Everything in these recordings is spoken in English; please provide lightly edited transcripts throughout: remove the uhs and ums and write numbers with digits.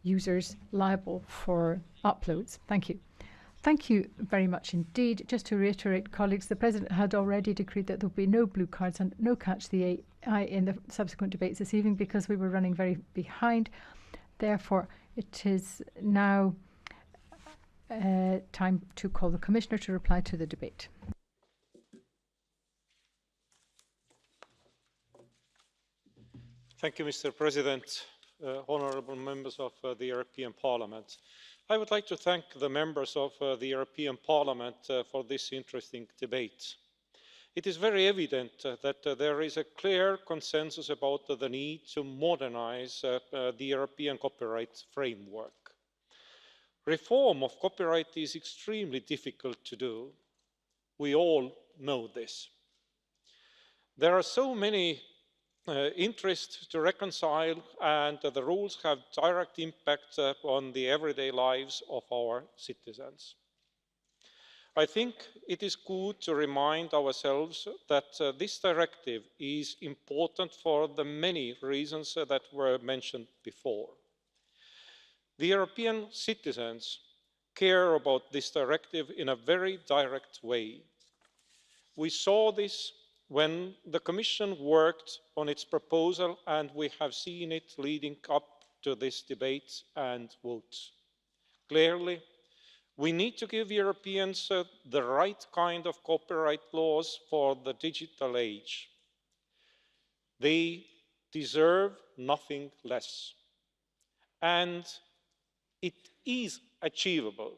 users liable for uploads. Thank you. Thank you very much indeed. Just to reiterate, colleagues, the President had already decreed that there will be no blue cards and no catch the eye in the subsequent debates this evening because we were running very behind. Therefore, it is now time to call the Commissioner to reply to the debate. Thank you, Mr. President, honourable members of the European Parliament. I would like to thank the members of the European Parliament for this interesting debate. It is very evident that there is a clear consensus about the need to modernise the European copyright framework. Reform of copyright is extremely difficult to do. We all know this. There are so many interests to reconcile, and the rules have direct impact on the everyday lives of our citizens. I think it is good to remind ourselves that this directive is important for the many reasons that were mentioned before. The European citizens care about this directive in a very direct way. We saw this when the Commission worked on its proposal, and we have seen it leading up to this debate and votes. Clearly, we need to give Europeans the right kind of copyright laws for the digital age. They deserve nothing less. And it is achievable.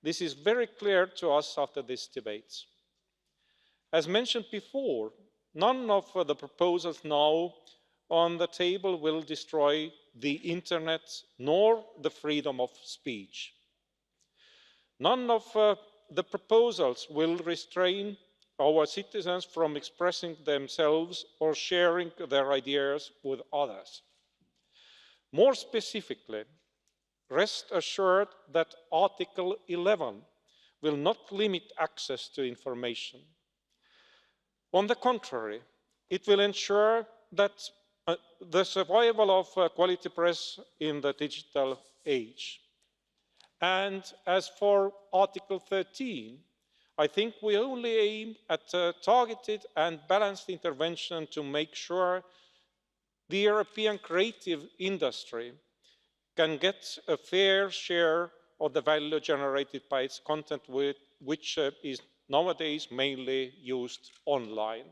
This is very clear to us after this debate. As mentioned before, none of the proposals now on the table will destroy the internet nor the freedom of speech. None of the proposals will restrain our citizens from expressing themselves or sharing their ideas with others. More specifically, rest assured that Article 11 will not limit access to information. On the contrary, it will ensure that the survival of quality press in the digital age. And as for Article 13, I think we only aim at targeted and balanced intervention to make sure the European creative industry can get a fair share of the value generated by its content, which is nowadays mainly used online.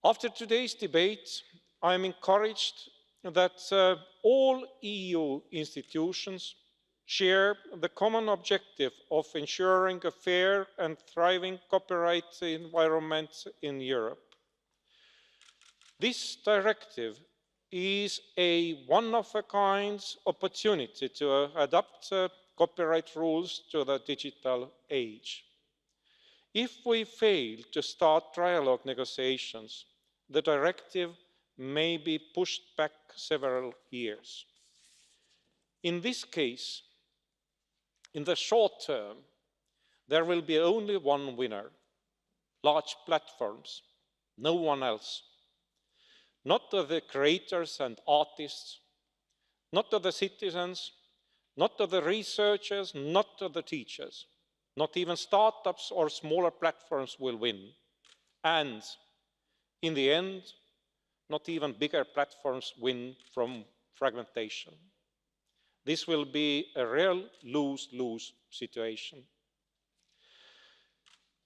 After today's debate, I am encouraged that all EU institutions share the common objective of ensuring a fair and thriving copyright environment in Europe. This directive is a one-of-a-kind opportunity to adapt copyright rules to the digital age. If we fail to start trilogue negotiations, the directive may be pushed back several years. In this case, in the short term, there will be only one winner: large platforms, no one else. Not to the creators and artists, not to the citizens, not to the researchers, not to the teachers. Not even startups or smaller platforms will win. And in the end, not even bigger platforms win from fragmentation. This will be a real lose-lose situation.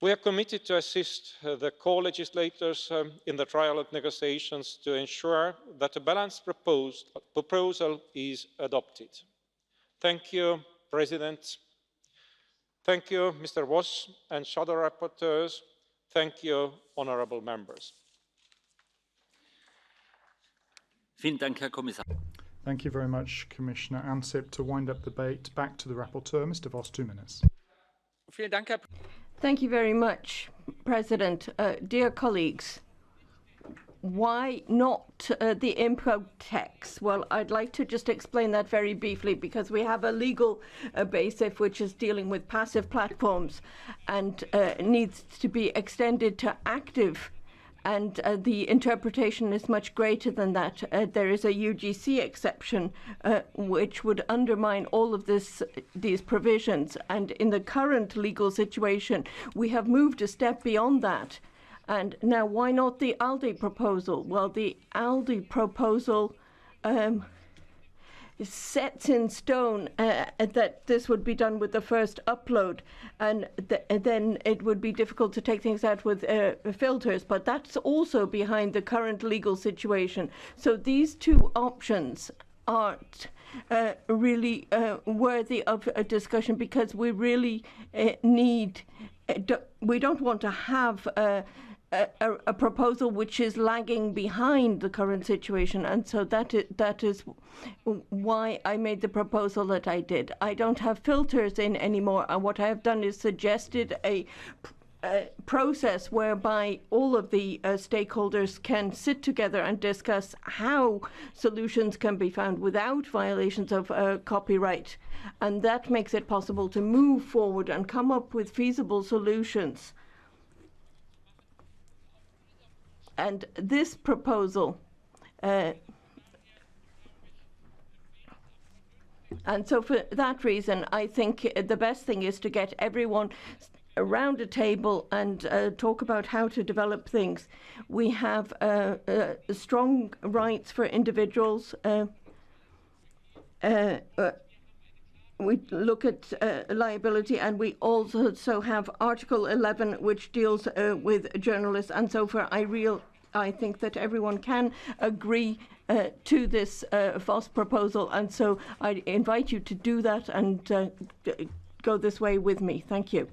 We are committed to assist the co-legislators in the trilogue negotiations to ensure that a balanced proposal is adopted. Thank you, President. Thank you, Mr. Voss and shadow rapporteurs. Thank you, honourable members. Thank you very much, Commissioner Ansip. To wind up the debate, back to the rapporteur, Mr. Voss, 2 minutes. Thank you very much, President. Dear colleagues, why not the input text? Well, I'd like to just explain that very briefly, because we have a legal basis which is dealing with passive platforms and needs to be extended to active and the interpretation is much greater than that. There is a UGC exception which would undermine all of these provisions, and in the current legal situation we have moved a step beyond that. And now, why not the ALDE proposal? Well, the ALDE proposal sets in stone that this would be done with the first upload, and then it would be difficult to take things out with filters, but that's also behind the current legal situation. So these two options aren't really worthy of a discussion, because we really we don't want to have a proposal which is lagging behind the current situation, and so that is why I made the proposal that I did. I don't have filters in anymore, and what I have done is suggested a process whereby all of the stakeholders can sit together and discuss how solutions can be found without violations of copyright, and that makes it possible to move forward and come up with feasible solutions. And this proposal, and so for that reason, I think the best thing is to get everyone around a table and talk about how to develop things. We have strong rights for individuals. We look at liability, and we also have Article 11, which deals with journalists. And so I think that everyone can agree to this FOSS proposal, and so I invite you to do that and go this way with me. Thank you.